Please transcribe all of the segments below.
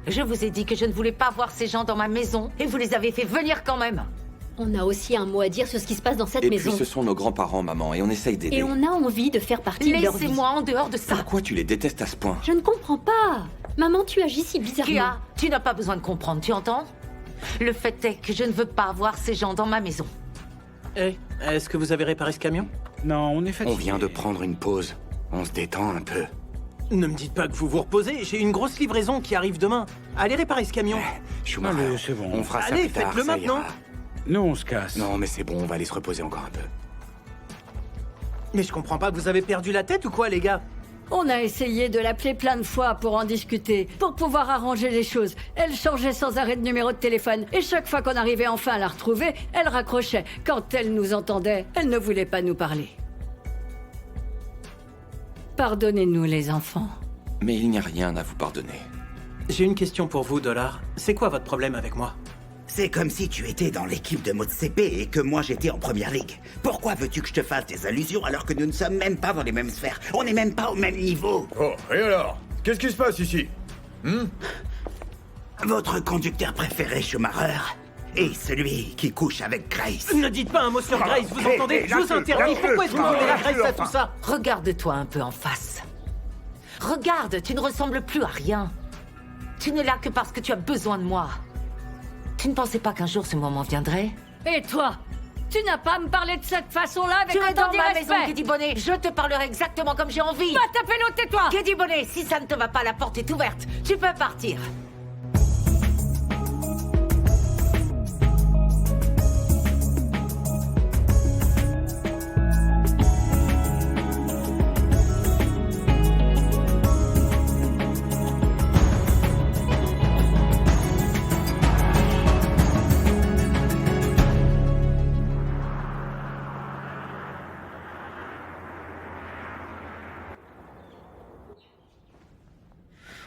Je vous ai dit que je ne voulais pas voir ces gens dans ma maison et vous les avez fait venir quand même. On a aussi un mot à dire sur ce qui se passe dans cette Et maison. puis ce sont nos grands-parents, maman, et on essaye d'aider. Et on a envie de faire partie de leur vie. Laissez-moi en dehors de ça. Pourquoi tu les détestes à ce point? Je ne comprends pas. Maman, tu agis si bizarrement. Kia, tu n'as pas besoin de comprendre, tu entends? Le fait est que je ne veux pas voir ces gens dans ma maison. Hé, est-ce que vous avez réparé ce camion? Non, on est fatigué. On vient de prendre une pause. On se détend un peu. Ne me dites pas que vous vous reposez, j'ai une grosse livraison qui arrive demain. Allez réparer ce camion. Schumacher, Allez, c'est bon. on fera ça Allez, plus tard, faites-le ça maintenant. ira. Nous, on se casse. Non, mais c'est bon, on va aller se reposer encore un peu. Mais je comprends pas, vous avez perdu la tête ou quoi, les gars? On a essayé de l'appeler plein de fois pour en discuter, pour pouvoir arranger les choses. Elle changeait sans arrêt de numéro de téléphone, et chaque fois qu'on arrivait enfin à la retrouver, elle raccrochait. Quand elle nous entendait, elle ne voulait pas nous parler. Pardonnez-nous, les enfants. Mais il n'y a rien à vous pardonner. J'ai une question pour vous, Dollar. C'est quoi votre problème avec moi? C'est comme si tu étais dans l'équipe de MotoCP et que moi j'étais en première ligue. Pourquoi veux-tu que je te fasse des allusions alors que nous ne sommes même pas dans les mêmes sphères? On n'est même pas au même niveau. Oh, et alors? Qu'est-ce qui se passe ici? Votre conducteur préféré, Schumacher, est celui qui couche avec Grace. Ne dites pas un mot sur Grace, vous entendez? Je vous interdis, pourquoi est-ce que vous voulez la Grace à tout ça? Regarde-toi un peu en face. Regarde, tu ne ressembles plus à rien. Tu n'es là que parce que tu as besoin de moi. Tu ne pensais pas qu'un jour ce moment viendrait? Et toi? Tu n'as pas à me parler de cette façon-là avec Tu es autant dans ma maison, d'irrespect. Keddy Bonnet. Je te parlerai exactement comme j'ai envie. Va taper l'autre, tais-toi. Keddy Bonnet, si ça ne te va pas, la porte est ouverte. Tu peux partir.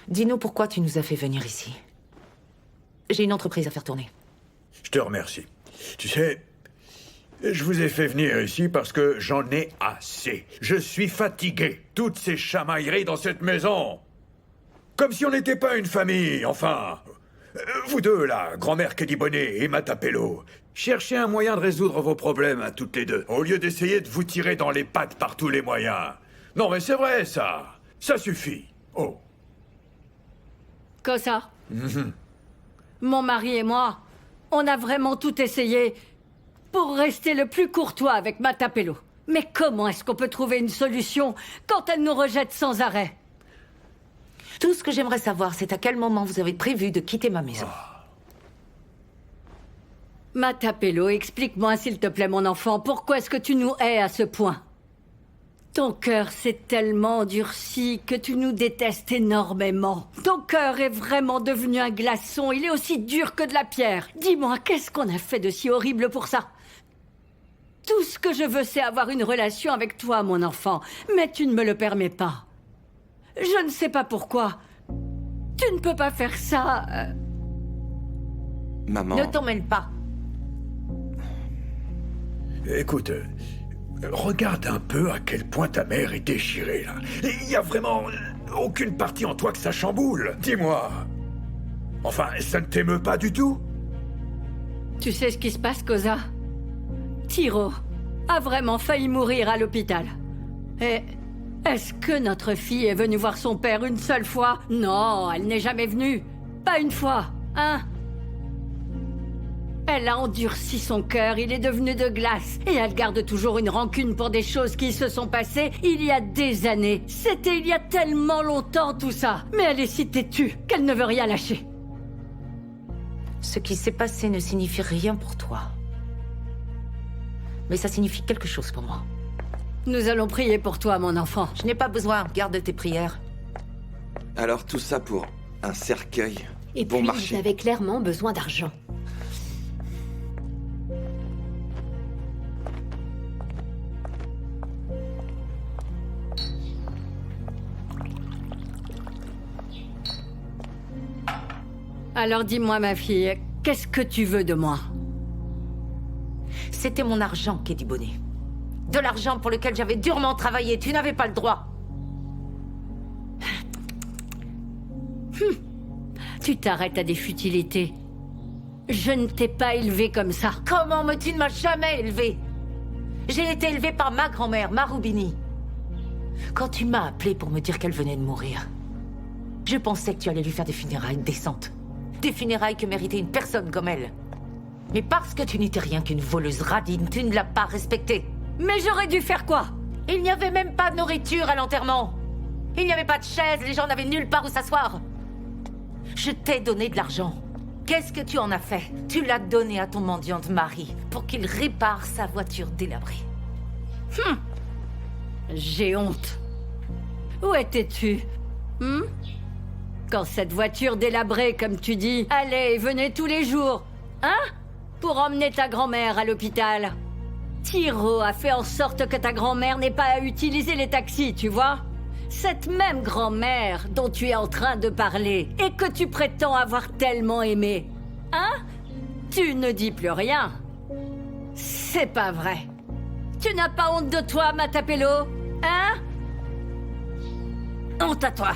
Dis-nous pourquoi tu nous as fait venir ici. J'ai une entreprise à faire tourner. Je te remercie. Tu sais, je vous ai fait venir ici parce que j'en ai assez. Je suis fatigué. Toutes ces chamailleries dans cette maison. Comme si on n'était pas une famille, enfin. Vous deux, là, grand-mère Keddy Bonnet et Matapello, cherchez un moyen de résoudre vos problèmes à toutes les deux, au lieu d'essayer de vous tirer dans les pattes par tous les moyens. Non, mais c'est vrai, ça. Ça suffit. Oh. Cosa. Mon mari et moi, on a vraiment tout essayé pour rester le plus courtois avec Matapello. Mais comment est-ce qu'on peut trouver une solution quand elle nous rejette sans arrêt? Tout ce que j'aimerais savoir, c'est à quel moment vous avez prévu de quitter ma maison. Matapello, explique-moi s'il te plaît, mon enfant, pourquoi est-ce que tu nous hais à ce point? Ton cœur s'est tellement endurci que tu nous détestes énormément. Ton cœur est vraiment devenu un glaçon, il est aussi dur que de la pierre. Dis-moi, qu'est-ce qu'on a fait de si horrible pour ça? Tout ce que je veux, c'est avoir une relation avec toi, mon enfant, mais tu ne me le permets pas. Je ne sais pas pourquoi. Tu ne peux pas faire ça. Maman... Ne t'en mêle pas. Écoute, regarde un peu à quel point ta mère est déchirée, là. Il y a vraiment aucune partie en toi que ça chamboule. Dis-moi. Enfin, ça ne t'émeut pas du tout? Tu sais ce qui se passe, Cosa? Tiro a vraiment failli mourir à l'hôpital. Et est-ce que notre fille est venue voir son père une seule fois? Non, elle n'est jamais venue. Pas une fois, hein? Elle a endurci son cœur, il est devenu de glace. Et elle garde toujours une rancune pour des choses qui se sont passées il y a des années. C'était il y a tellement longtemps tout ça. Mais elle est si têtue qu'elle ne veut rien lâcher. Ce qui s'est passé ne signifie rien pour toi. Mais ça signifie quelque chose pour moi. Nous allons prier pour toi, mon enfant. Je n'ai pas besoin, garde tes prières. Alors tout ça pour un cercueil Et bon puis, marché. ils avaient clairement besoin d'argent. Alors dis-moi, ma fille, qu'est-ce que tu veux de moi? C'était mon argent, Keddy Bonnet. De l'argent pour lequel j'avais durement travaillé. Tu n'avais pas le droit. Tu t'arrêtes à des futilités. Je ne t'ai pas élevé comme ça. Comment tu ne m'as jamais élevée? J'ai été élevée par ma grand-mère, Marubini. Quand tu m'as appelée pour me dire qu'elle venait de mourir, je pensais que tu allais lui faire des funérailles décentes. Des funérailles que méritait une personne comme elle. Mais parce que tu n'étais rien qu'une voleuse radine, tu ne l'as pas respectée. Mais j'aurais dû faire quoi? Il n'y avait même pas de nourriture à l'enterrement. Il n'y avait pas de chaise, les gens n'avaient nulle part où s'asseoir. Je t'ai donné de l'argent. Qu'est-ce que tu en as fait? Tu l'as donné à ton mendiante mari pour qu'il répare sa voiture délabrée. J'ai honte. Où étais-tu? Quand cette voiture délabrée, comme tu dis, allait et venait tous les jours, hein? Pour emmener ta grand-mère à l'hôpital. Tiro a fait en sorte que ta grand-mère n'ait pas à utiliser les taxis, tu vois? Cette même grand-mère dont tu es en train de parler et que tu prétends avoir tellement aimée. Hein? Tu ne dis plus rien. C'est pas vrai. Tu n'as pas honte de toi, Matapello? Hein? Honte à toi.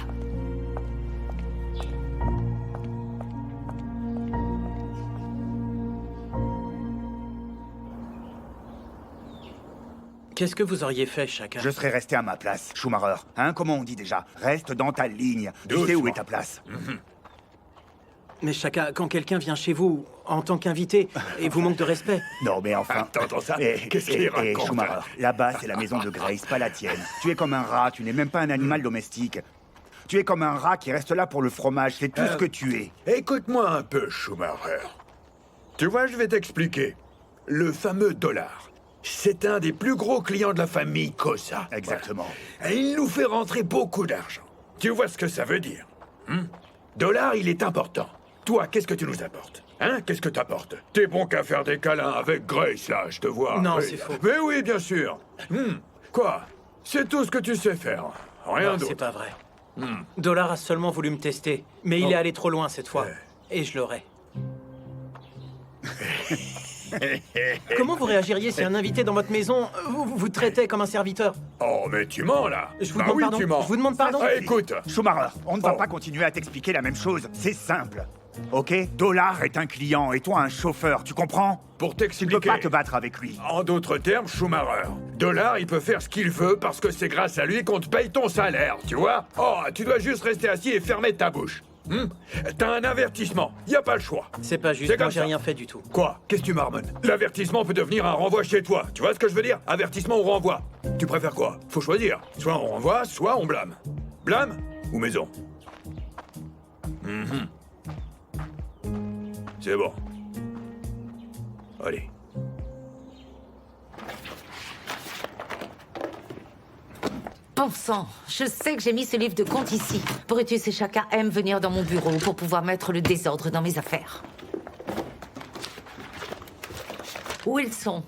Qu'est-ce que vous auriez fait, chacun? Je serais resté à ma place, Schumacher. Hein, comment on dit déjà? Reste dans ta ligne. Tu sais où est ta place. Mais chacun, quand quelqu'un vient chez vous en tant qu'invité et vous manque de respect. Non, mais enfin... T'entends ça? Qu'est-ce qu'il raconte? Schumacher, là-bas, c'est la maison de Grace, pas la tienne. Tu es comme un rat, tu n'es même pas un animal domestique. Tu es comme un rat qui reste là pour le fromage, c'est tout ce que tu es. Écoute-moi un peu, Schumacher. Tu vois, je vais t'expliquer. Le fameux dollar, c'est un des plus gros clients de la famille Cosa. Exactement. Voilà. Et il nous fait rentrer beaucoup d'argent. Tu vois ce que ça veut dire? Dollar, il est important. Toi, qu'est-ce que tu nous apportes? Hein? Qu'est-ce que t'apportes? T'es bon qu'à faire des câlins avec Grace, là, je te vois. Non, Oui. c'est faux. Mais oui, bien sûr. Quoi? C'est tout ce que tu sais faire. Rien Non, d'autre. c'est pas vrai. Dollar a seulement voulu me tester, mais il est allé trop loin cette fois. Ouais. Et je l'aurai. Comment vous réagiriez si un invité dans votre maison vous traitait comme un serviteur? Oh, mais tu mens, là. Je vous Bah demande oui, pardon. tu mens. Je vous demande pardon. Ah, écoute. Schumacher, on ne va Oh. pas continuer à t'expliquer la même chose. C'est simple. Ok? Dollar est un client et toi un chauffeur, tu comprends? Pour Tu ne t'expliquer... peux pas te battre avec lui. En d'autres termes, Schumacher, Dollar, il peut faire ce qu'il veut parce que c'est grâce à lui qu'on te paye ton salaire, tu vois? Oh, tu dois juste rester assis et fermer ta bouche. T'as un avertissement, y a pas le choix. C'est pas juste, C'est moi comme j'ai ça. rien fait du tout. Quoi? Qu'est-ce que tu marmonnes? L'avertissement peut devenir un renvoi chez toi, tu vois ce que je veux dire? Avertissement ou renvoi? Tu préfères quoi? Faut choisir. Soit on renvoie, soit on blâme. Blâme ou maison? C'est bon. Allez. Bon sang, je sais que j'ai mis ce livre de compte ici. Brutus et chacun aiment venir dans mon bureau pour pouvoir mettre le désordre dans mes affaires. Où ils sont?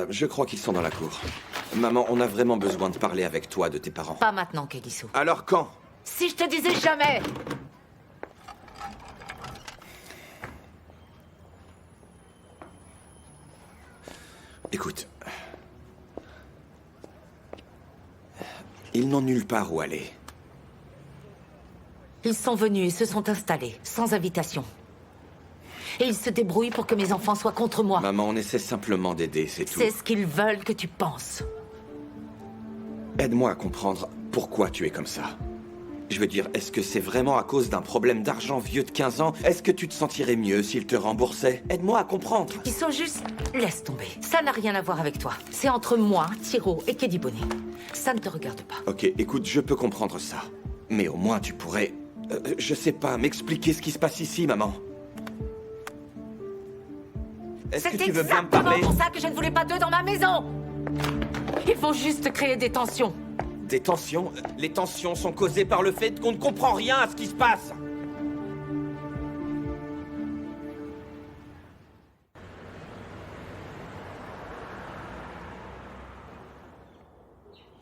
Je crois qu'ils sont dans la cour. Maman, on a vraiment besoin de parler avec toi de tes parents. Pas maintenant, Kediso. Alors quand? Si je te disais jamais! Écoute. Ils n'ont nulle part où aller. Ils sont venus et se sont installés, sans invitation. Et ils se débrouillent pour que mes enfants soient contre moi. Maman, on essaie simplement d'aider, c'est tout. C'est ce qu'ils veulent que tu penses. Aide-moi à comprendre pourquoi tu es comme ça. Je veux dire, est-ce que c'est vraiment à cause d'un problème d'argent vieux de 15 ans? Est-ce que tu te sentirais mieux s'ils te remboursaient? Aide-moi à comprendre. Ils sont juste... Laisse tomber. Ça n'a rien à voir avec toi. C'est entre moi, Tiro et Kedibone. Ça ne te regarde pas. Ok, écoute, je peux comprendre ça. Mais au moins tu pourrais... je sais pas, m'expliquer ce qui se passe ici, maman. Est-ce que C'est tu veux bien me exactement parler? pour ça que je ne voulais pas d'eux dans ma maison. Ils vont juste créer des tensions. Des tensions? Les tensions sont causées par le fait qu'on ne comprend rien à ce qui se passe.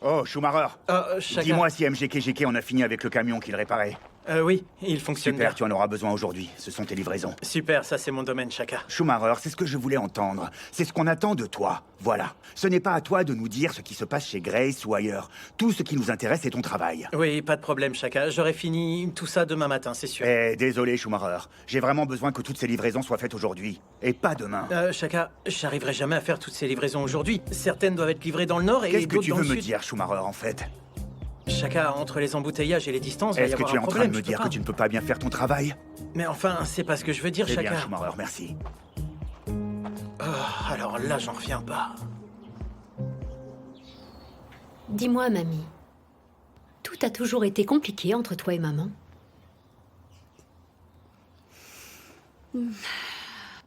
Oh, Schumacher, Chacun. dis-moi si MGKGK on a fini avec le camion qu'il réparait. Oui, il fonctionne Super, bien. tu en auras besoin aujourd'hui. Ce sont tes livraisons. Super, ça c'est mon domaine, Shaka. Schumacher, c'est ce que je voulais entendre. C'est ce qu'on attend de toi. Voilà. Ce n'est pas à toi de nous dire ce qui se passe chez Grace ou ailleurs. Tout ce qui nous intéresse, c'est ton travail. Oui, pas de problème, Shaka. J'aurai fini tout ça demain matin, c'est sûr. Désolé, Schumacher. J'ai vraiment besoin que toutes ces livraisons soient faites aujourd'hui. Et pas demain. Shaka, j'arriverai jamais à faire toutes ces livraisons aujourd'hui. Certaines doivent être livrées dans le nord et Qu'est-ce que d'autres tu dans veux le me sud. dire, Schumacher, en fait? Chacun, entre les embouteillages et les distances, va y Est-ce que avoir tu es un en train problème, de me je peux dire pas. que tu ne peux pas bien faire ton travail? Mais enfin, c'est pas ce que je veux dire, Eh bien, Chaka. Schumacher, merci. Alors là, j'en reviens pas. Dis-moi, mamie. Tout a toujours été compliqué entre toi et maman.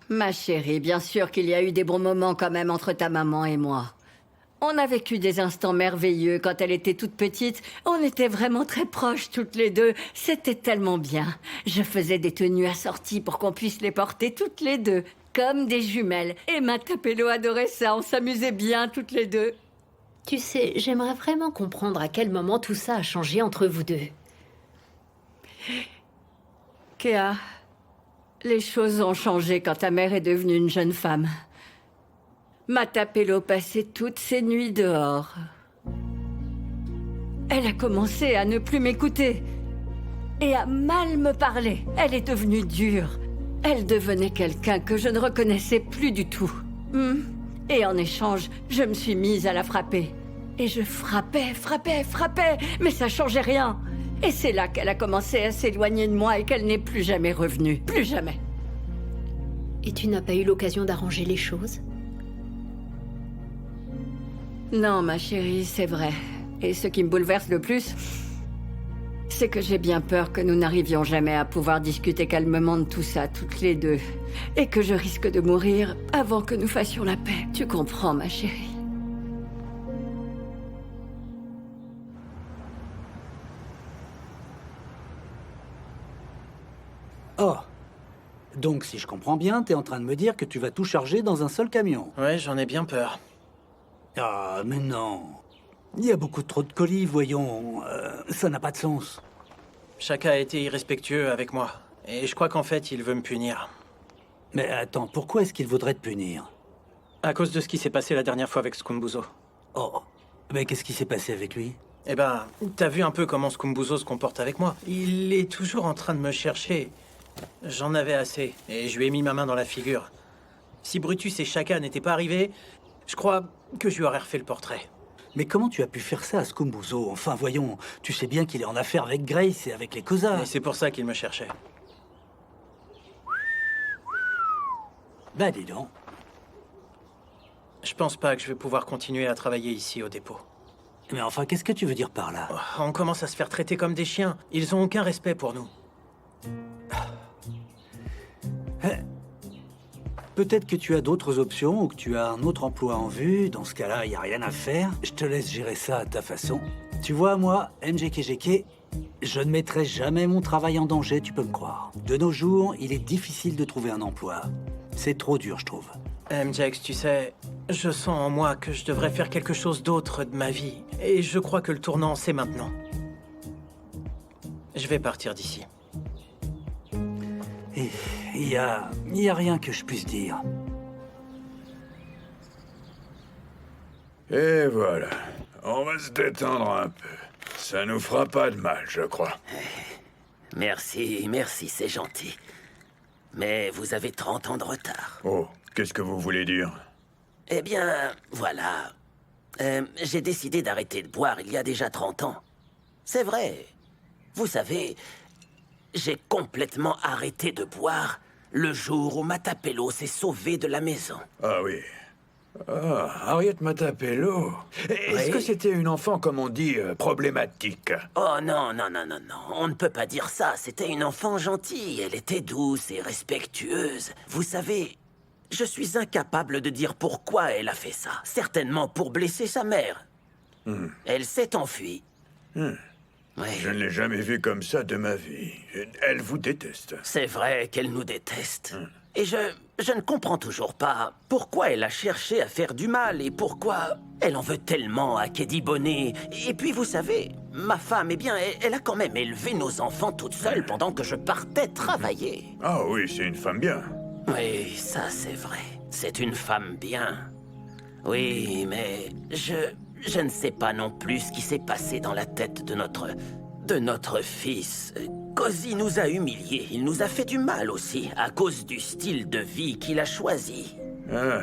Ma chérie, bien sûr qu'il y a eu des bons moments quand même entre ta maman et moi. On a vécu des instants merveilleux quand elle était toute petite. On était vraiment très proches toutes les deux. C'était tellement bien. Je faisais des tenues assorties pour qu'on puisse les porter toutes les deux, comme des jumelles. Et ma Tapelo adorait ça. On s'amusait bien toutes les deux. Tu sais, j'aimerais vraiment comprendre à quel moment tout ça a changé entre vous deux. Kéa, les choses ont changé quand ta mère est devenue une jeune femme. Ma Tapelo passait toutes ses nuits dehors. Elle a commencé à ne plus m'écouter et à mal me parler. Elle est devenue dure. Elle devenait quelqu'un que je ne reconnaissais plus du tout. Et en échange, je me suis mise à la frapper. Et je frappais, mais ça changeait rien. Et c'est là qu'elle a commencé à s'éloigner de moi et qu'elle n'est plus jamais revenue. Plus jamais. Et tu n'as pas eu l'occasion d'arranger les choses? Non, ma chérie, c'est vrai. Et ce qui me bouleverse le plus, c'est que j'ai bien peur que nous n'arrivions jamais à pouvoir discuter calmement de tout ça, toutes les deux. Et que je risque de mourir avant que nous fassions la paix. Tu comprends, ma chérie? Oh. Donc, si je comprends bien, t'es en train de me dire que tu vas tout charger dans un seul camion. Ouais, j'en ai bien peur. Ah, mais non. Il y a beaucoup trop de colis, voyons. Ça n'a pas de sens. Chaka a été irrespectueux avec moi. Et je crois qu'en fait, il veut me punir. Mais attends, pourquoi est-ce qu'il voudrait te punir? À cause de ce qui s'est passé la dernière fois avec Skumbuzo. Oh. Mais qu'est-ce qui s'est passé avec lui? Eh ben, t'as vu un peu comment Skumbuzo se comporte avec moi. Il est toujours en train de me chercher. J'en avais assez, et je lui ai mis ma main dans la figure. Si Brutus et Chaka n'étaient pas arrivés, je crois que je lui aurais refait le portrait. Mais comment tu as pu faire ça à Skumbuzo? Enfin, voyons, tu sais bien qu'il est en affaire avec Grace et avec les Kosa. Et c'est pour ça qu'il me cherchait. Bah, dis donc. Je pense pas que je vais pouvoir continuer à travailler ici au dépôt. Mais enfin, qu'est-ce que tu veux dire par là? On commence à se faire traiter comme des chiens. Ils ont aucun respect pour nous. Peut-être que tu as d'autres options ou que tu as un autre emploi en vue. Dans ce cas-là, il n'y a rien à faire. Je te laisse gérer ça à ta façon. Tu vois, moi, MJKGK, je ne mettrai jamais mon travail en danger, tu peux me croire. De nos jours, il est difficile de trouver un emploi. C'est trop dur, je trouve. MJX, tu sais, je sens en moi que je devrais faire quelque chose d'autre de ma vie. Et je crois que le tournant, c'est maintenant. Je vais partir d'ici. Et il y a rien que je puisse dire. Et voilà. On va se détendre un peu. Ça nous fera pas de mal, je crois. Merci, c'est gentil. Mais vous avez 30 ans de retard. Oh, qu'est-ce que vous voulez dire? Eh bien, voilà. J'ai décidé d'arrêter de boire il y a déjà 30 ans. C'est vrai. Vous savez, j'ai complètement arrêté de boire le jour où Matapelo s'est sauvé de la maison. Ah oui. Ah, Harriet Matapelo. Est-ce que c'était une enfant, comme on dit, problématique? Oh non, on ne peut pas dire ça. C'était une enfant gentille. Elle était douce et respectueuse. Vous savez, je suis incapable de dire pourquoi elle a fait ça. Certainement pour blesser sa mère. Elle s'est enfuie. Ouais. Je ne l'ai jamais vue comme ça de ma vie. Elle vous déteste. C'est vrai qu'elle nous déteste. Et je ne comprends toujours pas pourquoi elle a cherché à faire du mal et pourquoi elle en veut tellement à Keddy Bonnet. Et puis, vous savez, ma femme, eh bien, elle a quand même élevé nos enfants toute seule pendant que je partais travailler. Ah oui, c'est une femme bien. Oui, ça c'est vrai. C'est une femme bien. Oui, mais je ne sais pas non plus ce qui s'est passé dans la tête de notre fils. Cozy nous a humiliés. Il nous a fait du mal aussi, à cause du style de vie qu'il a choisi. Ah.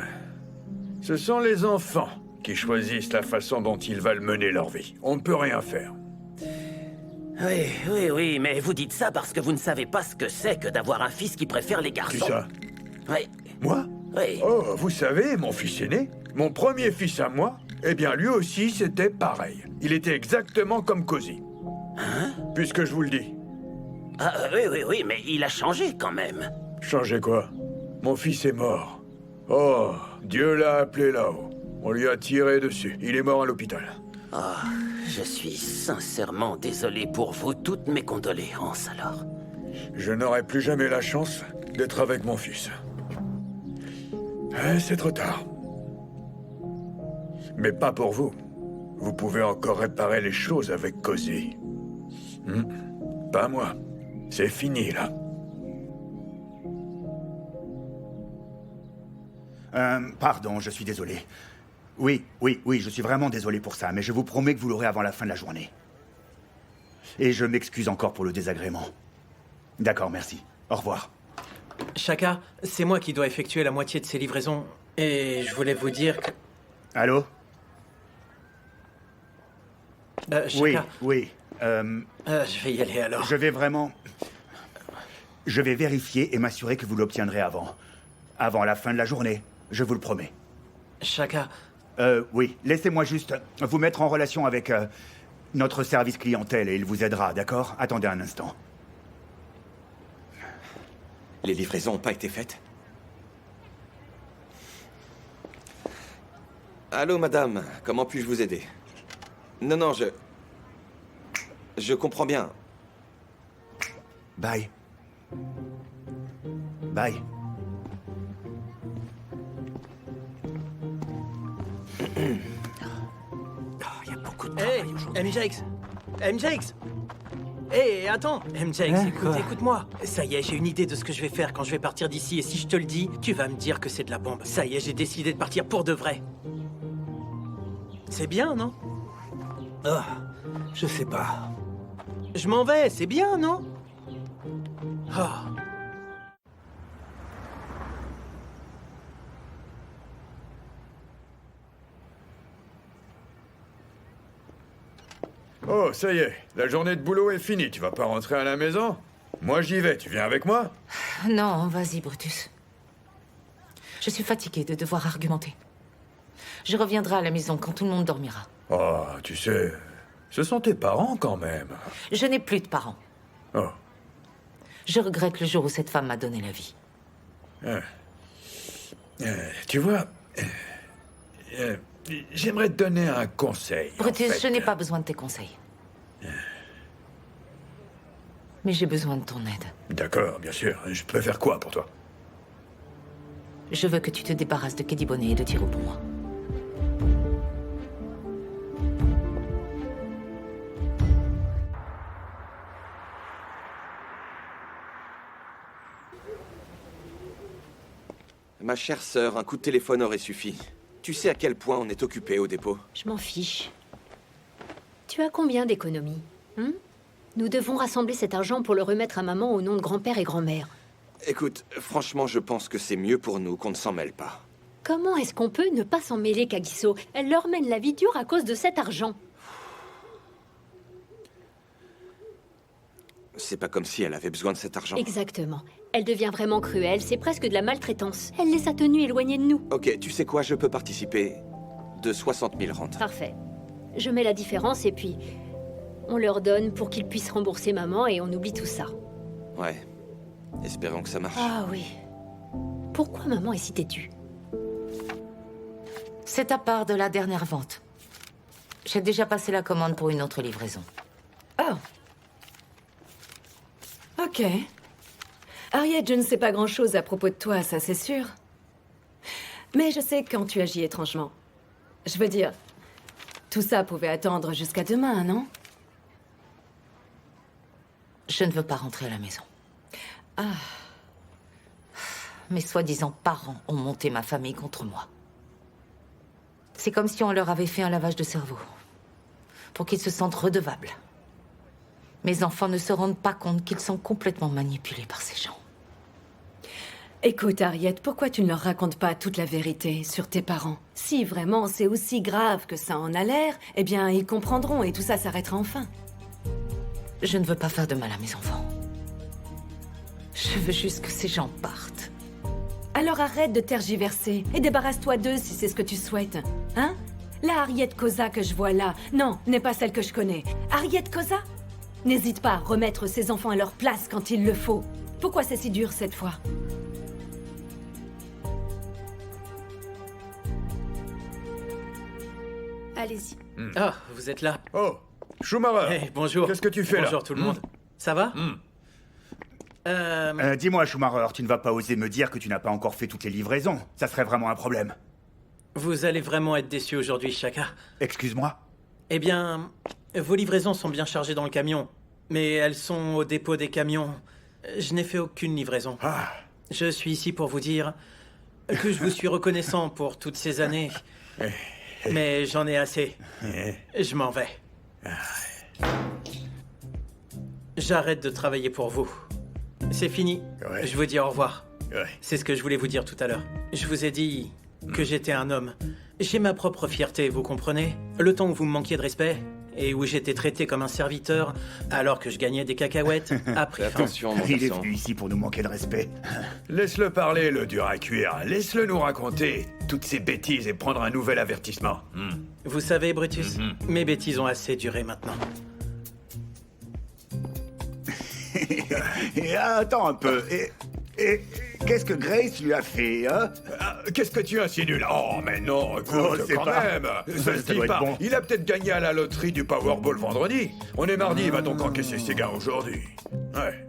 Ce sont les enfants qui choisissent la façon dont ils veulent mener leur vie. On ne peut rien faire. Oui, mais vous dites ça parce que vous ne savez pas ce que c'est que d'avoir un fils qui préfère les garçons. Qui ça? Oui. Moi? Oui. Oh, vous savez, mon fils aîné, mon premier fils à moi, eh bien, lui aussi, c'était pareil. Il était exactement comme Cozy. Hein? Puisque je vous le dis. Ah, oui, mais il a changé quand même. Changez quoi? Mon fils est mort. Oh, Dieu l'a appelé là-haut. On lui a tiré dessus. Il est mort à l'hôpital. Oh, je suis sincèrement désolé pour vous. Toutes mes condoléances, alors. Je n'aurai plus jamais la chance d'être avec mon fils. C'est trop tard. Mais pas pour vous. Vous pouvez encore réparer les choses avec Cozy. Pas moi. C'est fini, là. Pardon, je suis désolé. Oui, je suis vraiment désolé pour ça, mais je vous promets que vous l'aurez avant la fin de la journée. Et je m'excuse encore pour le désagrément. D'accord, merci. Au revoir. Chaka, c'est moi qui dois effectuer la moitié de ces livraisons. Et je voulais vous dire que... Allô? Chaka, Oui. je vais y aller alors. Je vais vérifier et m'assurer que vous l'obtiendrez avant. Avant la fin de la journée, je vous le promets. Chaka... Oui, laissez-moi juste vous mettre en relation avec notre service clientèle et il vous aidera, d'accord? Attendez un instant. Les livraisons n'ont pas été faites? Allô, madame, comment puis-je vous aider? Non, je comprends bien. Bye. Bye. Il y a beaucoup de travail aujourd'hui. MJX Hé, attends MJX, écoute-moi. Ça y est, j'ai une idée de ce que je vais faire quand je vais partir d'ici. Et si je te le dis, tu vas me dire que c'est de la bombe. Ça y est, j'ai décidé de partir pour de vrai. C'est bien, non? Je sais pas. Je m'en vais, c'est bien, non? Oh, ça y est, la journée de boulot est finie. Tu vas pas rentrer à la maison? Moi, j'y vais. Tu viens avec moi? Non, vas-y, Brutus. Je suis fatiguée de devoir argumenter. Je reviendrai à la maison quand tout le monde dormira. Oh, tu sais, ce sont tes parents quand même. Je n'ai plus de parents. Oh. Je regrette le jour où cette femme m'a donné la vie. Tu vois, j'aimerais te donner un conseil. Brutus, en fait. je n'ai pas besoin de tes conseils. Mais j'ai besoin de ton aide. D'accord, bien sûr. Je peux faire quoi pour toi? Je veux que tu te débarrasses de Keddy Bonnet et de Tiro pour moi. Ma chère sœur, un coup de téléphone aurait suffi. Tu sais à quel point on est occupé au dépôt? Je m'en fiche. Tu as combien d'économies? Nous devons rassembler cet argent pour le remettre à maman au nom de grand-père et grand-mère. Écoute, franchement, je pense que c'est mieux pour nous qu'on ne s'en mêle pas. Comment est-ce qu'on peut ne pas s'en mêler, Kagiso? Elle leur mène la vie dure à cause de cet argent. C'est pas comme si elle avait besoin de cet argent. Exactement. Elle devient vraiment cruelle, c'est presque de la maltraitance. Elle les a tenus éloignés de nous. Ok, tu sais quoi, je peux participer de 60 000 rentes. Parfait. Je mets la différence et puis... on leur donne pour qu'ils puissent rembourser maman et on oublie tout ça. Ouais. Espérons que ça marche. Ah oui. Pourquoi maman est si têtue? C'est ta part de la dernière vente. J'ai déjà passé la commande pour une autre livraison. Oh. Ok. Harriet, je ne sais pas grand-chose à propos de toi, ça c'est sûr. Mais je sais quand tu agis étrangement. Je veux dire, tout ça pouvait attendre jusqu'à demain, non? Je ne veux pas rentrer à la maison. Mes soi-disant parents ont monté ma famille contre moi. C'est comme si on leur avait fait un lavage de cerveau. Pour qu'ils se sentent redevables. Mes enfants ne se rendent pas compte qu'ils sont complètement manipulés par ces gens. Écoute, Harriet, pourquoi tu ne leur racontes pas toute la vérité sur tes parents? Si vraiment c'est aussi grave que ça en a l'air, eh bien, ils comprendront et tout ça s'arrêtera enfin. Je ne veux pas faire de mal à mes enfants. Je veux juste que ces gens partent. Alors arrête de tergiverser et débarrasse-toi d'eux si c'est ce que tu souhaites. Hein? La Harriet Koza que je vois là, non, n'est pas celle que je connais. Harriet Koza? N'hésite pas à remettre ses enfants à leur place quand il le faut. Pourquoi c'est si dur cette fois? Allez-y. Ah, vous êtes là. Oh, Schumacher. Hey, bonjour. Qu'est-ce que tu fais là? Bonjour tout le monde. Ça va Dis-moi, Schumacher, tu ne vas pas oser me dire que tu n'as pas encore fait toutes les livraisons. Ça serait vraiment un problème. Vous allez vraiment être déçus aujourd'hui, Shaka. Excuse-moi? Eh bien, vos livraisons sont bien chargées dans le camion, mais elles sont au dépôt des camions. Je n'ai fait aucune livraison. Je suis ici pour vous dire que je vous suis reconnaissant pour toutes ces années, mais j'en ai assez. Je m'en vais. J'arrête de travailler pour vous. C'est fini. Je vous dis au revoir. C'est ce que je voulais vous dire tout à l'heure. Je vous ai dit que j'étais un homme. J'ai ma propre fierté, vous comprenez? Le temps où vous me manquiez de respect, et où j'étais traité comme un serviteur, alors que je gagnais des cacahuètes, a pris fin. Attention, mon Il est garçon. venu ici pour nous manquer de respect. Laisse-le parler, le dur à cuire. Laisse-le nous raconter toutes ces bêtises et prendre un nouvel avertissement. Vous savez, Brutus, mes bêtises ont assez duré maintenant. Et attends un peu. Et qu'est-ce que Grace lui a fait, hein? Qu'est-ce que tu insinues là? Oh, mais non, écoute, Oh, c'est quand pas- même. Ça Se doit dis être pas. bon. Il a peut-être gagné à la loterie du Powerball vendredi. On est mardi, il va donc encaisser ses gains aujourd'hui. Ouais.